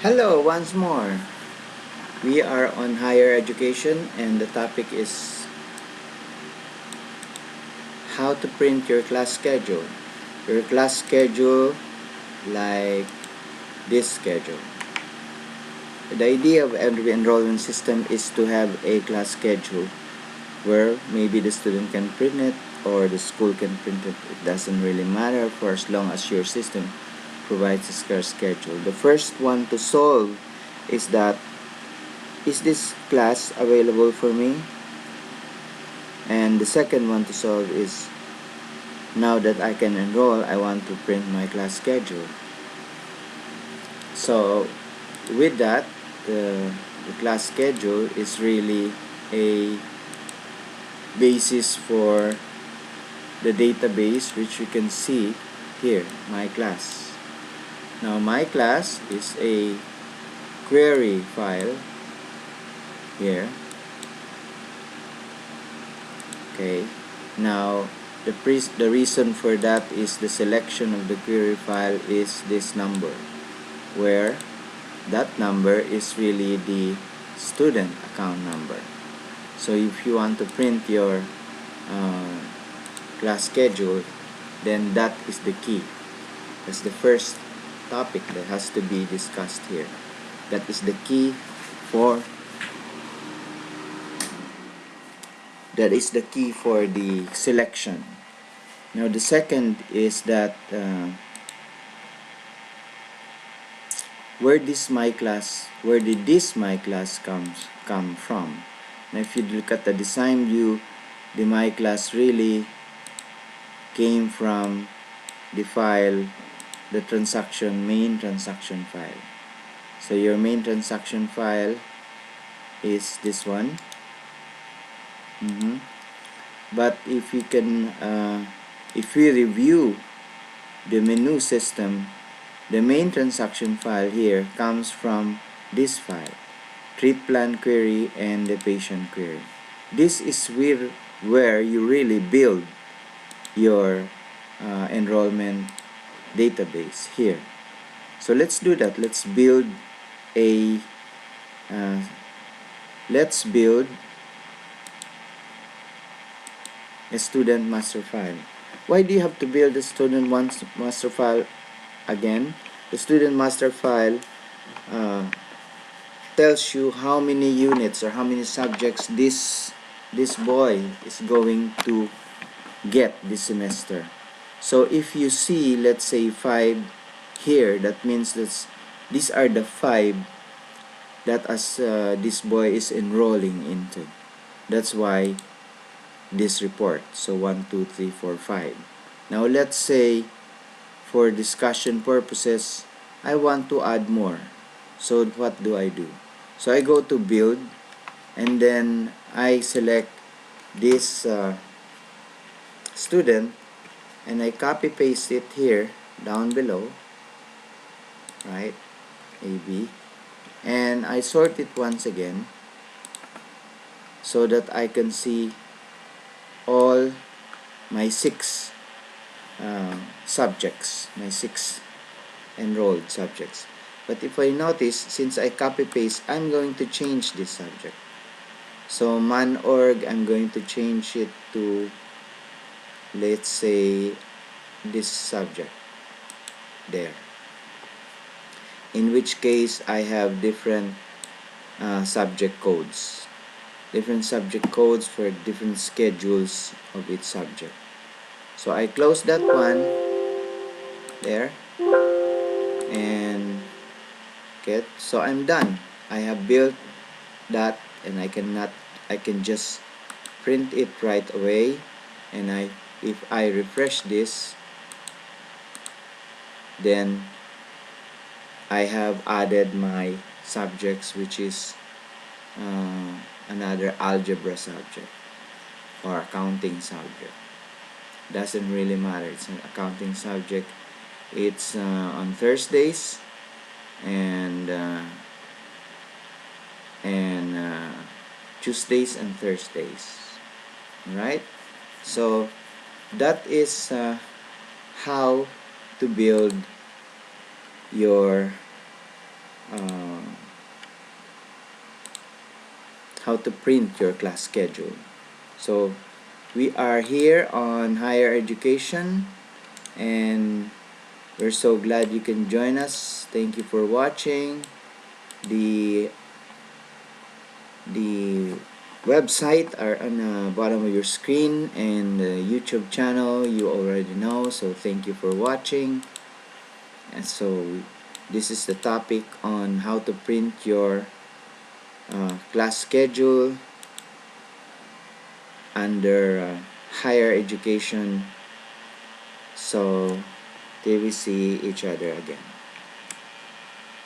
Hello, once more. We are on higher education and the topic is how to print your class schedule. Your class schedule like this schedule. The idea of every enrollment system is to have a class schedule where maybe the student can print it or the school can print it. It doesn't really matter for as long as your system provides a class schedule. The first one to solve is that, is this class available for me? And the second one to solve is, now that I can enroll, I want to print my class schedule. So with that, the class schedule is really a basis for the database, which you can see here, my class. Now my class is a query file here. Okay, now the reason for that is the selection of the query file is this number, where that number is really the student account number. So if you want to print your class schedule, then that is the key. That's the first topic that has to be discussed here. That is the key for the selection. Now the second is that where did this my class come from? Now if you look at the design view, the my class really came from the file, the main transaction file. So your main transaction file is this one. But if you can, if we review the menu system, the main transaction file here comes from this file, treat plan query and the patient query. This is where you really build your enrollment database here. So let's do that. Let's build a student master file. Why do you have to build a student master file again? The student master file tells you how many units or how many subjects this boy is going to get this semester. So if you see, let's say 5 here, that means these are the 5 that this boy is enrolling into. That's why this report. So 1, 2, 3, 4, 5. Now let's say for discussion purposes, I want to add more. So what do? So I go to build and then I select this student and I copy paste it here down below, right? AB, and I sort it once again so that I can see all my 6 subjects, my 6 enrolled subjects. But if I notice, since I copy paste, I'm going to change this subject. So man.org, I'm going to change it to, let's say, this subject there, in which case I have different subject codes for different schedules of each subject. So I close that one there and get, so I'm done. I have built that, and I can just print it right away. And if I refresh this, then I have added my subjects, which is another algebra subject or accounting subject. Doesn't really matter, it's an accounting subject. It's on Thursdays and Tuesdays and Thursdays. Alright, so that is how to build your how to print your class schedule. So we are here on higher education, and we're so glad you can join us. Thank you for watching. The website are on the bottom of your screen, and the YouTube channel you already know, so thank you for watching. And so this is the topic on how to print your class schedule under higher education. So till we see each other again.